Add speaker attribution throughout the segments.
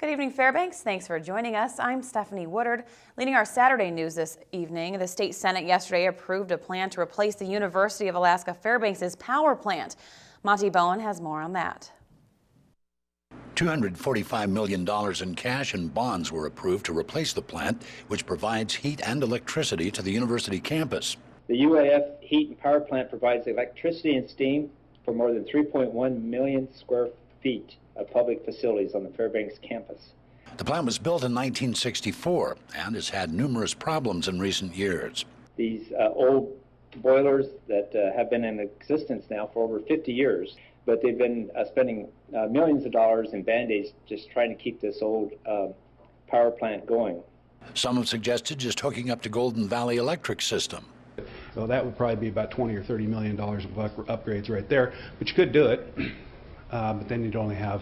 Speaker 1: Good evening, Fairbanks. Thanks for joining us. I'm Stephanie Woodard. Leading our Saturday news this evening, the state Senate yesterday approved a plan to replace the University of Alaska Fairbanks' power plant. Monty Bowen has more on that.
Speaker 2: $245 million in cash and bonds were approved to replace the plant, which provides heat and electricity to the university campus.
Speaker 3: The UAF heat and power plant provides electricity and steam for more than 3.1 million square feet of public facilities on the Fairbanks campus.
Speaker 2: The plant was built in 1964 and has had numerous problems in recent years.
Speaker 3: These old boilers that have been in existence now for over 50 years, but they've been spending millions of dollars in Band-Aids just trying to keep this old power plant going.
Speaker 2: Some have suggested just hooking up to Golden Valley Electric system.
Speaker 4: So that would probably be about $20 or $30 million of upgrades right there, but you could do it, but then you'd only have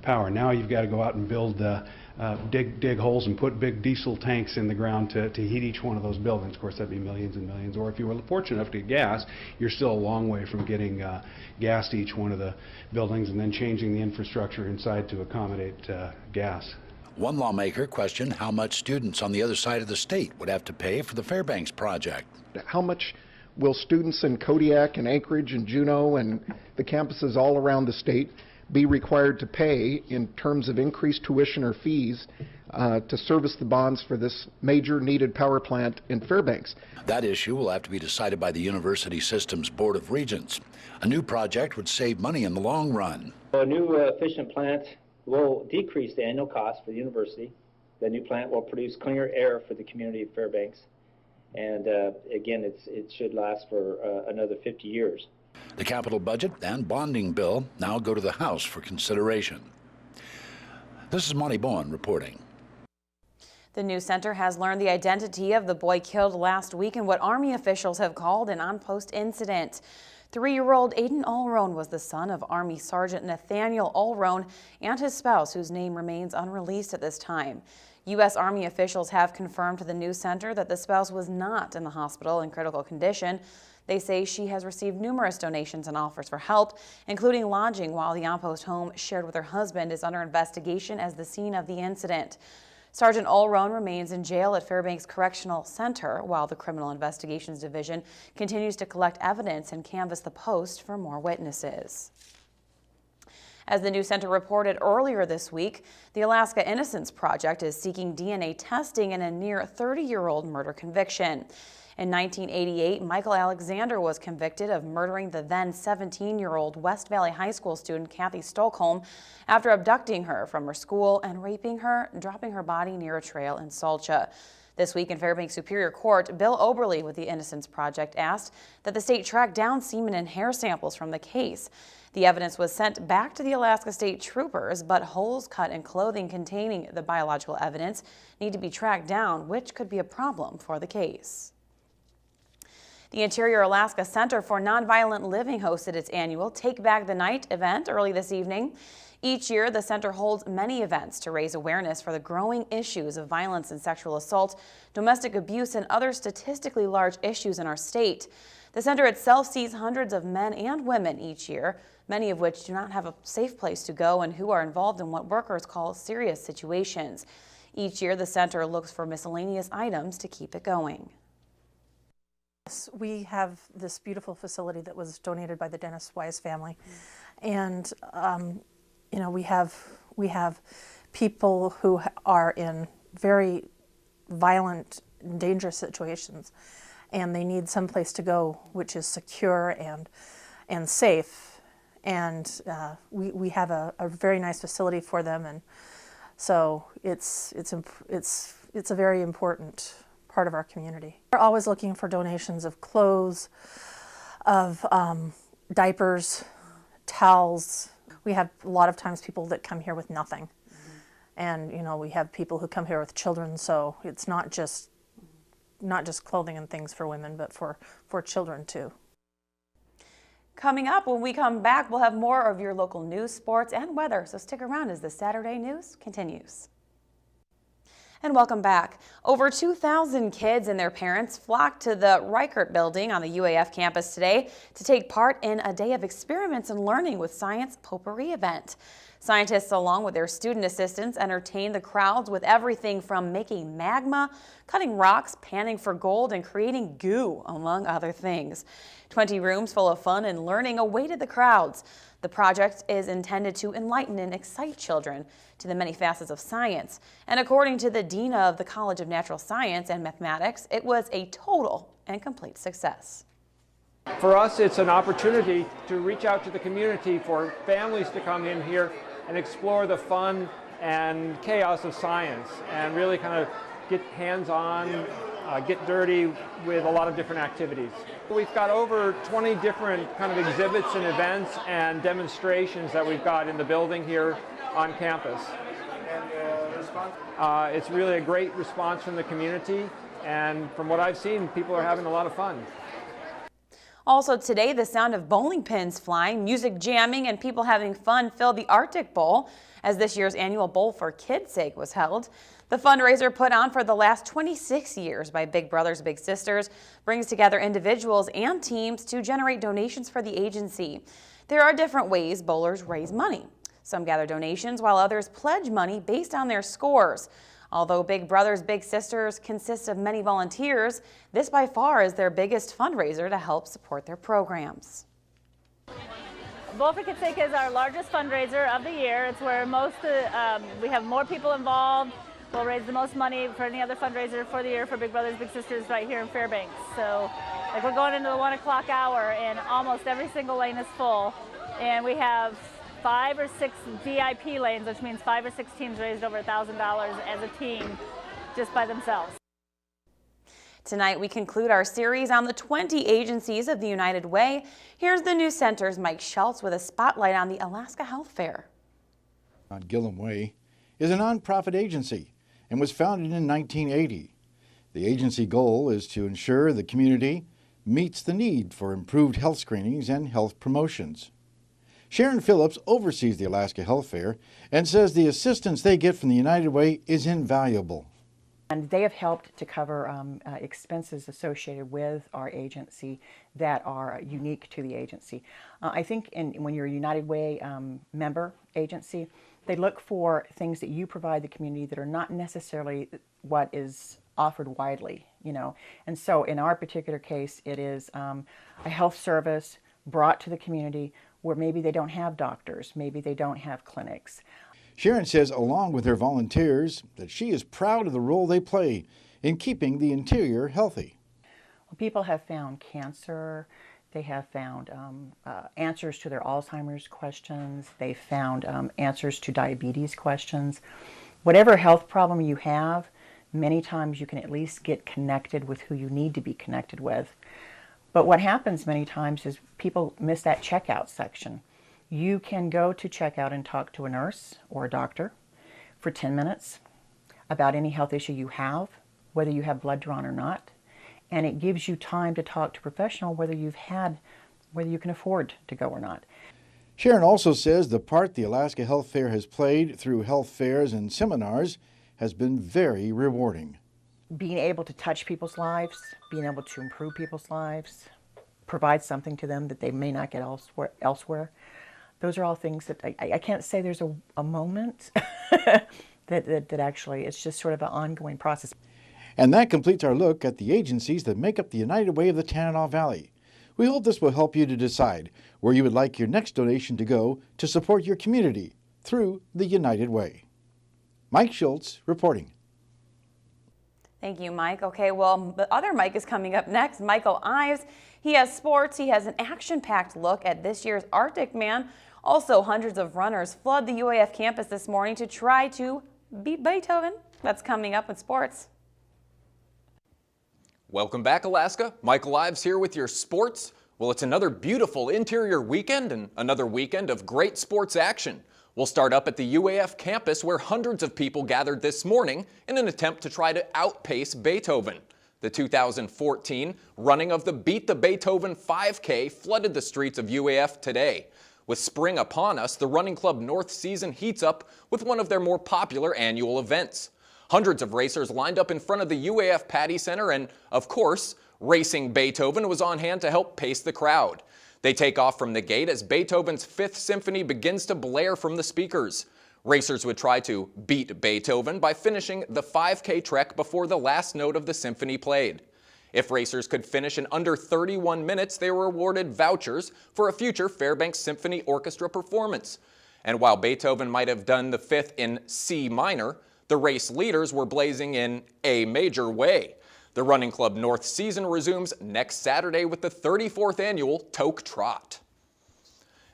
Speaker 4: power. Now you've got to go out and build, dig holes and put big diesel tanks in the ground to heat each one of those buildings. Of course, that'd be millions and millions. Or if you were fortunate enough to get gas, you're still a long way from getting gas to each one of the buildings and then changing the infrastructure inside to accommodate gas.
Speaker 2: One lawmaker questioned how much students on the other side of the state would have to pay for the Fairbanks project.
Speaker 5: How much will students in Kodiak and Anchorage and Juneau and the campuses all around the state be required to pay in terms of increased tuition or fees to service the bonds for this major needed power plant in Fairbanks?
Speaker 2: That issue will have to be decided by the University System's Board of Regents. A new project would save money in the long run.
Speaker 3: A new efficient plant will decrease the annual cost for the university. The new plant will produce cleaner air for the community of Fairbanks. And again, it should last for another 50 years.
Speaker 2: The capital budget and bonding bill now go to the House for consideration. This is Monty Bowen reporting.
Speaker 1: The news center has learned the identity of the boy killed last week in what Army officials have called an on-post incident. 3-year-old Aiden Allroan was the son of Army Sergeant Nathaniel Allroan and his spouse, whose name remains unreleased at this time. U.S. Army officials have confirmed to the news center that the spouse was not in the hospital in critical condition. They say she has received numerous donations and offers for help, including lodging, while the on-post home shared with her husband is under investigation as the scene of the incident. Sergeant Allroan remains in jail at Fairbanks Correctional Center, while the Criminal Investigations Division continues to collect evidence and canvass the post for more witnesses. As the news center reported earlier this week, the Alaska Innocence Project is seeking DNA testing in a near 30-year-old murder conviction. In 1988, Michael Alexander was convicted of murdering the then 17-year-old West Valley High School student Kathy Stockholm after abducting her from her school and raping her, dropping her body near a trail in Salcha. This week in Fairbanks Superior Court, Bill Oberle with the Innocence Project asked that the state track down semen and hair samples from the case. The evidence was sent back to the Alaska State Troopers, but holes cut in clothing containing the biological evidence need to be tracked down, which could be a problem for the case. The Interior Alaska Center for Nonviolent Living hosted its annual Take Back the Night event early this evening. Each year, the center holds many events to raise awareness for the growing issues of violence and sexual assault, domestic abuse, and other statistically large issues in our state. The center itself sees hundreds of men and women each year, many of which do not have a safe place to go and who are involved in what workers call serious situations. Each year, the center looks for miscellaneous items to keep it going.
Speaker 6: We have this beautiful facility that was donated by the Dennis Wise family, and you know, we have people who are in very violent, dangerous situations, and they need some place to go which is secure and safe. And we have a very nice facility for them, and so it's a very important part of our community. We're always looking for donations of clothes, of diapers, towels. We have a lot of times people that come here with nothing. And you know, we have people who come here with children, so it's not just clothing and things for women, but for children too.
Speaker 1: Coming up, when we come back, we'll have more of your local news, sports, and weather, so stick around as the Saturday news continues. And welcome back. Over 2,000 kids and their parents flocked to the Reichert building on the UAF campus today to take part in a day of experiments and learning with Science Potpourri event. Scientists, along with their student assistants, entertained the crowds with everything from making magma, cutting rocks, panning for gold, and creating goo, among other things. 20 rooms full of fun and learning awaited the crowds. The project is intended to enlighten and excite children to the many facets of science. And according to the dean of the College of Natural Science and Mathematics, it was a total and complete success.
Speaker 7: For us, it's an opportunity to reach out to the community, for families to come in here and explore the fun and chaos of science and really kind of get hands-on, get dirty with a lot of different activities. We've got over 20 different kind of exhibits and events and demonstrations that we've got in the building here on campus. And response? It's really a great response from the community, and from what I've seen, people are having a lot of fun.
Speaker 1: Also today, the sound of bowling pins flying, music jamming, and people having fun filled the Arctic Bowl as this year's annual Bowl for Kids' Sake was held. The fundraiser, put on for the last 26 years by Big Brothers Big Sisters, brings together individuals and teams to generate donations for the agency. There are different ways bowlers raise money. Some gather donations while others pledge money based on their scores. Although Big Brothers Big Sisters consists of many volunteers, this by far is their biggest fundraiser to help support their programs.
Speaker 8: Bowl for Kids' Sake is our largest fundraiser of the year. It's where we have more people involved. We'll raise the most money for any other fundraiser for the year for Big Brothers Big Sisters right here in Fairbanks. So like, we're going into the 1 o'clock hour and almost every single lane is full. And we have 5 or 6 VIP lanes, which means 5 or 6 teams raised over $1,000 as a team just by themselves.
Speaker 1: Tonight we conclude our series on the 20 agencies of the United Way. Here's the News Center's Mike Schultz with a spotlight on the Alaska Health Fair.
Speaker 9: Gillum Way is a nonprofit agency and was founded in 1980. The agency goal is to ensure the community meets the need for improved health screenings and health promotions. Sharon Phillips oversees the Alaska Health Fair and says the assistance they get from the United Way is invaluable.
Speaker 10: And they have helped to cover expenses associated with our agency that are unique to the agency. I think when you're a United Way member agency, they look for things that you provide the community that are not necessarily what is offered widely, you know. And so in our particular case, it is a health service brought to the community where maybe they don't have doctors, maybe they don't have clinics.
Speaker 9: Sharon says, along with her volunteers, that she is proud of the role they play in keeping the interior healthy.
Speaker 10: Well, people have found cancer, they have found answers to their Alzheimer's questions, they found answers to diabetes questions. Whatever health problem you have, many times you can at least get connected with who you need to be connected with. But what happens many times is people miss that checkout section. You can go to checkout and talk to a nurse or a doctor for 10 minutes about any health issue you have, whether you have blood drawn or not, and it gives you time to talk to a professional whether you can afford to go or not.
Speaker 9: Sharon also says the part the Alaska Health Fair has played through health fairs and seminars has been very rewarding.
Speaker 10: Being able to touch people's lives, being able to improve people's lives, provide something to them that they may not get elsewhere. Those are all things that I can't say there's a moment that actually, it's just sort of an ongoing process.
Speaker 9: And that completes our look at the agencies that make up the United Way of the Tanana Valley. We hope this will help you to decide where you would like your next donation to go to support your community through the United Way. Mike Schultz reporting.
Speaker 1: Thank you, Mike. Okay, well, the other Mike is coming up next, Michael Ives. He has sports. He has an action-packed look at this year's Arctic Man. Also, hundreds of runners flood the UAF campus this morning to try to beat Beethoven. That's coming up in sports.
Speaker 11: Welcome back, Alaska. Michael Ives here with your sports. Well, it's another beautiful interior weekend and another weekend of great sports action. We'll start up at the UAF campus where hundreds of people gathered this morning in an attempt to try to outpace Beethoven. The 2014 running of the Beat the Beethoven 5K flooded the streets of UAF today. With spring upon us, the Running Club North season heats up with one of their more popular annual events. Hundreds of racers lined up in front of the UAF Paddy Center and, of course, Racing Beethoven was on hand to help pace the crowd. They take off from the gate as Beethoven's Fifth Symphony begins to blare from the speakers. Racers would try to beat Beethoven by finishing the 5K trek before the last note of the symphony played. If racers could finish in under 31 minutes, they were awarded vouchers for a future Fairbanks Symphony Orchestra performance. And while Beethoven might have done the Fifth in C minor, the race leaders were blazing in A major way. The Running Club North season resumes next Saturday with the 34th annual Toke Trot.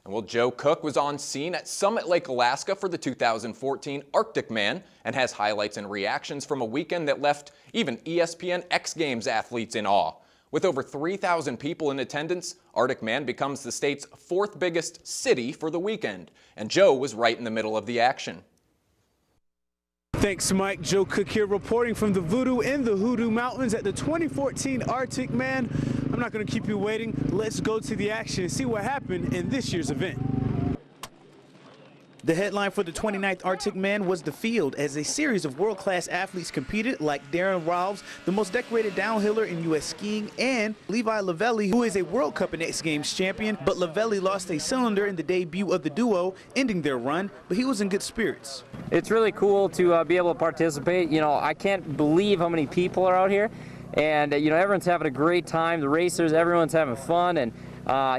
Speaker 11: And well, Joe Cook was on scene at Summit Lake, Alaska for the 2014 Arctic Man and has highlights and reactions from a weekend that left even ESPN X Games athletes in awe. With over 3,000 people in attendance, Arctic Man becomes the state's 4th biggest city for the weekend, and Joe was right in the middle of the action.
Speaker 12: Thanks, Mike. Joe Cook here reporting from the Voodoo in the Hoodoo Mountains at the 2014 Arctic Man. I'm not going to keep you waiting. Let's go to the action and see what happened in this year's event. The headline for the 29th Arctic Man was the field, as a series of world-class athletes competed, like Darren Ralves, the most decorated downhiller in U.S. skiing, and Levi Lavelli, who is a World Cup and X Games champion, but Lavelli lost a cylinder in the debut of the duo, ending their run, but he was in good spirits.
Speaker 13: It's really cool to be able to participate. You know, I can't believe how many people are out here, and you know, everyone's having a great time. The racers, everyone's having fun, and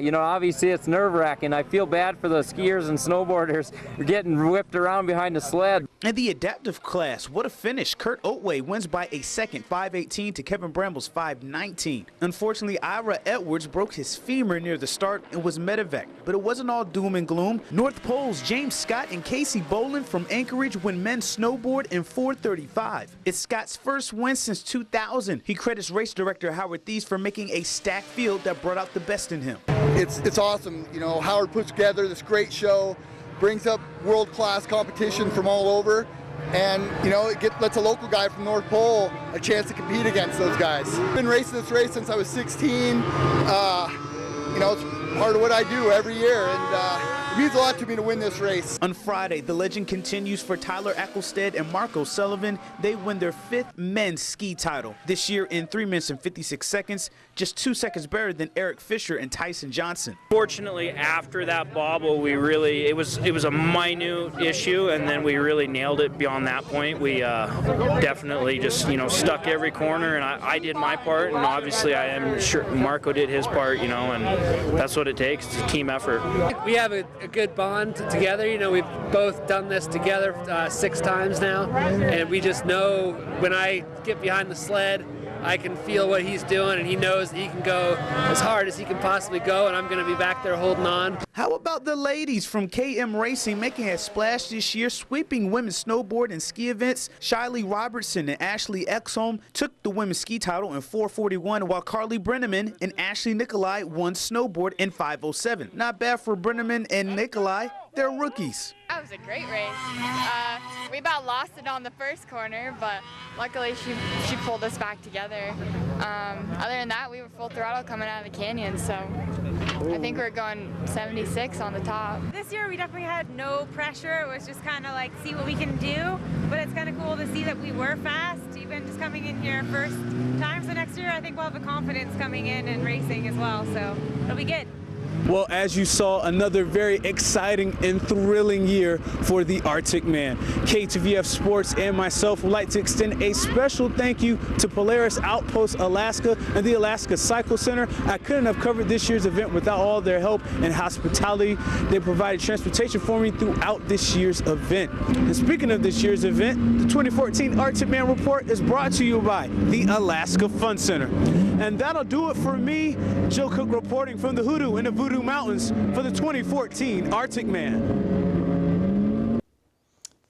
Speaker 13: you know, obviously it's nerve-wracking. I feel bad for the skiers and snowboarders getting whipped around behind the sled.
Speaker 12: In the adaptive class, what a finish. Kurt Otway wins by a second, 5:18 to Kevin Bramble's 5:19. Unfortunately, Ira Edwards broke his femur near the start and was medevaced, but it wasn't all doom and gloom. North Pole's James Scott and Casey Boland from Anchorage win men's snowboard in 4:35. It's Scott's first win since 2000. He credits race director Howard Thies for making a stacked field that brought out the best in him.
Speaker 14: It's awesome. You know, Howard puts together this great show, brings up world-class competition from all over, and you know, it lets a local guy from North Pole a chance to compete against those guys. I've been racing this race since I was 16. You know, it's part of what I do every year, and it means a lot to me to win this race.
Speaker 12: On Friday, the legend continues for Tyler Ecclestead and Marco Sullivan. They win their 5th men's ski title, this year in 3 minutes and 56 seconds, just 2 seconds better than Eric Fisher and Tyson Johnson.
Speaker 15: Fortunately, after that bobble, it was a minute issue, and then we really nailed it beyond that point. We definitely just, you know, stuck every corner, and I did my part, and obviously I am sure Marco did his part, you know, and that's what it takes. It's a team effort.
Speaker 16: We have a good bond together. You know, we've both done this together 6 times now, and we just know when I get behind the sled, I can feel what he's doing, and he knows that he can go as hard as he can possibly go, and I'm going to be back there holding on.
Speaker 12: How about the ladies from KM Racing making a splash this year, sweeping women's snowboard and ski events? Shiley Robertson and Ashley Exholm took the women's ski title in 4:41, while Carly Brenneman and Ashley Nicolai won snowboard in 5:07. Not bad for Brenneman and Nicolai. They're rookies.
Speaker 17: That was a great race. We about lost it on the first corner, but luckily she pulled us back together. Other than that, we were full throttle coming out of the canyon, so I think we're going 76 on the top.
Speaker 18: This year we definitely had no pressure. It was just kind of like see what we can do, but it's kind of cool to see that we were fast, even just coming in here first time. So next year I think we'll have the confidence coming in and racing as well, so it'll be good.
Speaker 12: Well, as you saw, another very exciting and thrilling year for the Arctic Man. KTVF Sports and myself would like to extend a special thank you to Polaris Outpost Alaska and the Alaska Cycle Center. I couldn't have covered this year's event without all their help and hospitality. They provided transportation for me throughout this year's event. And speaking of this year's event, the 2014 Arctic Man Report is brought to you by the Alaska Fun Center. And that'll do it for me, Joe Cook, reporting from the Hoodoo in the Voodoo Mountains for the 2014 Arctic Man.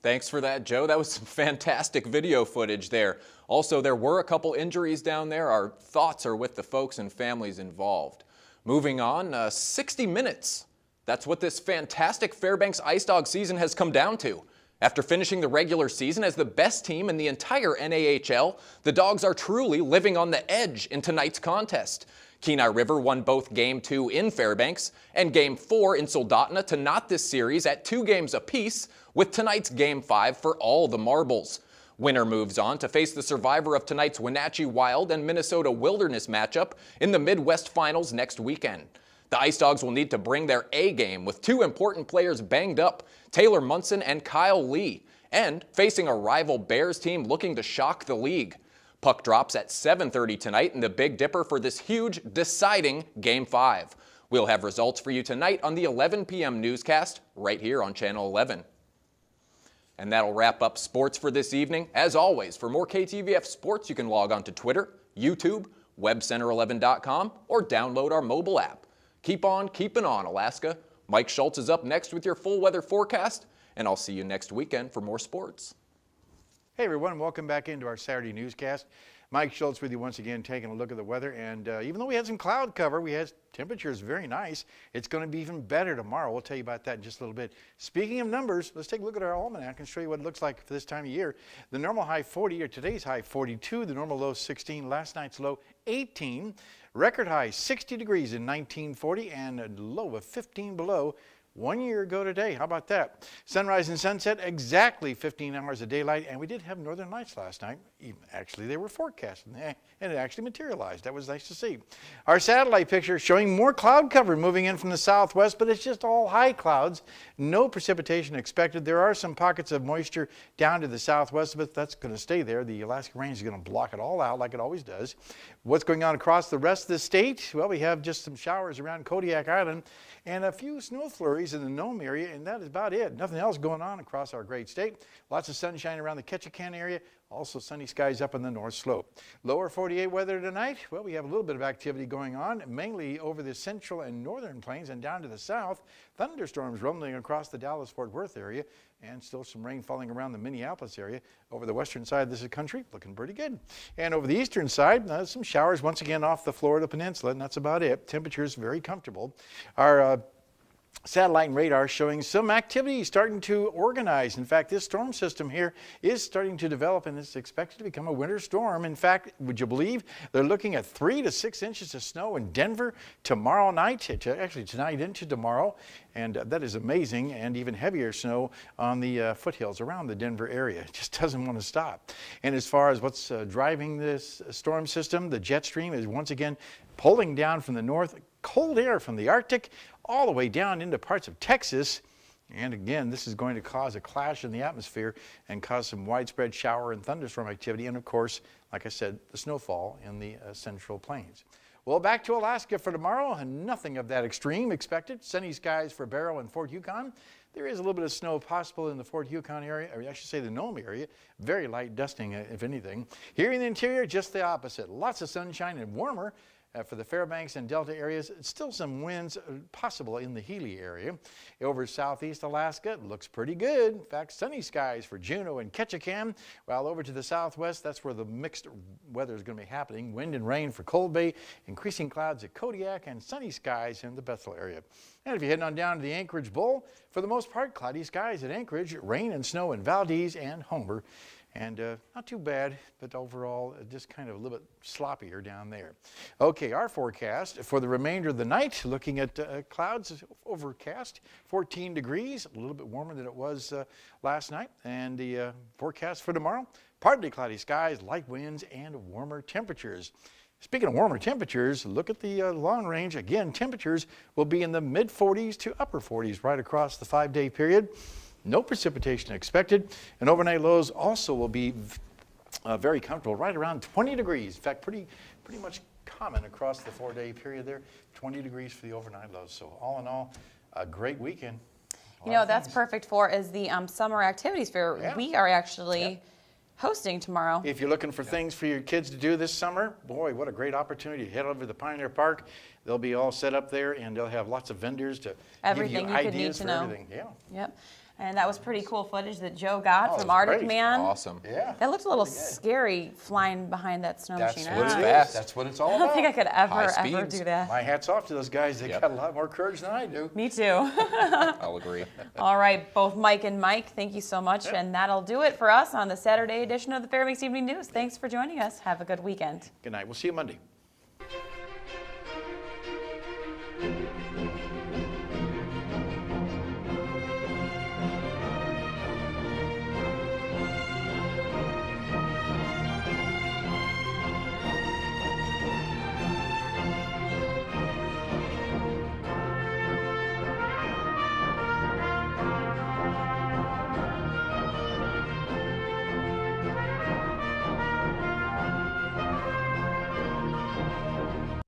Speaker 11: Thanks for that, Joe. That was some fantastic video footage there. Also, there were a couple injuries down there. Our thoughts are with the folks and families involved. Moving on, 60 minutes. That's what this fantastic Fairbanks Ice Dog season has come down to. After finishing the regular season as the best team in the entire NAHL, the Dogs are truly living on the edge in tonight's contest. Kenai River won both Game 2 in Fairbanks and Game 4 in Soldotna to knot this series at 2 games apiece, with tonight's Game 5 for all the marbles. Winner moves on to face the survivor of tonight's Wenatchee Wild and Minnesota Wilderness matchup in the Midwest Finals next weekend. The Ice Dogs will need to bring their A game with 2 important players banged up, Taylor Munson and Kyle Lee, and facing a rival Bears team looking to shock the league. Puck drops at 7:30 tonight in the Big Dipper for this huge, deciding Game 5. We'll have results for you tonight on the 11 p.m. newscast right here on Channel 11. And that'll wrap up sports for this evening. As always, for more KTVF sports, you can log on to Twitter, YouTube, webcenter11.com, or download our mobile app. Keep on keeping on, Alaska. Mike Schultz is up next with your full weather forecast, and I'll see you next weekend for more sports.
Speaker 9: Hey everyone, welcome back into our Saturday newscast. Mike Schultz with you once again, taking a look at the weather. And even though we had some cloud cover, we had temperatures very nice. It's going to be even better tomorrow. We'll tell you about that in just a little bit. Speaking of numbers, let's take a look at our almanac and show you what it looks like for this time of year. The normal high 40, or today's high 42, the normal low 16, last night's low 18. Record high 60 degrees in 1940 and a low of 15 below 1 year ago today. How about that? Sunrise and sunset, exactly 15 hours of daylight, and we did have northern lights last night. Actually, they were forecasted, and it actually materialized. That was nice to see. Our satellite picture showing more cloud cover moving in from the southwest, but it's just all high clouds. No precipitation expected. There are some pockets of moisture down to the southwest, but that's going to stay there. The Alaska Range is going to block it all out like it always does. What's going on across the rest of the state? Well, we have just some showers around Kodiak Island and a few snow flurries in the Nome area, and that is about it. Nothing else going on across our great state. Lots of sunshine around the Ketchikan area. Also sunny skies up on the north slope. Lower 48 weather tonight. Well, we have a little bit of activity going on, mainly over the central and northern plains and down to the south. Thunderstorms rumbling across the Dallas-Fort Worth area, and still some rain falling around the Minneapolis area. Over the western side of this country, looking pretty good. And over the eastern side, some showers once again off the Florida Peninsula, and that's about it. Temperatures very comfortable. Our satellite and radar showing some activity starting to organize. In fact, this storm system here is starting to develop, and it's expected to become a winter storm. In fact, would you believe they're looking at 3 to 6 inches of snow in Denver tomorrow night, actually tonight into tomorrow, and that is amazing. And even heavier snow on the foothills around the Denver area. It just doesn't want to stop. And as far as what's driving this storm system, the jet stream is once again pulling down from the north, cold air from the Arctic all the way down into parts of Texas. And again, this is going to cause a clash in the atmosphere and cause some widespread shower and thunderstorm activity. And of course, like I said, the snowfall in the central plains. Well, back to Alaska for tomorrow, and nothing of that extreme expected. Sunny skies for Barrow and Fort Yukon. There is a little bit of snow possible in the Fort Yukon area, or I should say the Nome area. Very light dusting, if anything. Here in the interior, just the opposite. Lots of sunshine and warmer. For the Fairbanks and Delta areas, still some winds possible in the Healy area. Over southeast Alaska, it looks pretty good. In fact, sunny skies for Juneau and Ketchikan. While over to the southwest, that's where the mixed weather is going to be happening. Wind and rain for Cold Bay, increasing clouds at Kodiak, and sunny skies in the Bethel area. And if you're heading on down to the Anchorage Bowl, for the most part, cloudy skies at Anchorage, rain and snow in Valdez and Homer. And not too bad, but overall just kind of a little bit sloppier down there. Okay, our forecast for the remainder of the night, looking at clouds, overcast, 14 degrees, a little bit warmer than it was last night. And the forecast for tomorrow, partly cloudy skies, light winds, and warmer temperatures. Speaking of warmer temperatures, look at the long range. Again, temperatures will be in the mid-40s to upper 40s right across the 5-day period. No precipitation expected, and overnight lows also will be very comfortable, right around 20 degrees. In fact, pretty much common across the 4-day period there, 20 degrees for the overnight lows. So all in all, a great weekend.
Speaker 1: You know, that's perfect for is the summer activities fair. Yeah. We are actually hosting tomorrow.
Speaker 9: If you're looking for things for your kids to do this summer, boy, what a great opportunity. Head over to the Pioneer Park. They'll be all set up there, and they'll have lots of vendors to
Speaker 1: everything
Speaker 9: give you ideas
Speaker 1: could need to
Speaker 9: for
Speaker 1: know.
Speaker 9: everything. Yeah.
Speaker 1: Yep. And that was pretty cool footage that Joe got from Arctic Man.
Speaker 11: Awesome.
Speaker 9: Yeah.
Speaker 1: That looked a little scary flying behind that snow machine.
Speaker 9: That's what it is. That's what it's all about.
Speaker 1: I don't think I could ever do that.
Speaker 9: My hat's off to those guys. They got a lot more courage than I do.
Speaker 1: Me too.
Speaker 11: I'll agree.
Speaker 1: All right, both Mike and Mike, thank you so much. And that'll do it for us on the Saturday edition of the Fbx Evening News. Thanks for joining us. Have a good weekend.
Speaker 9: Good night. We'll see you Monday.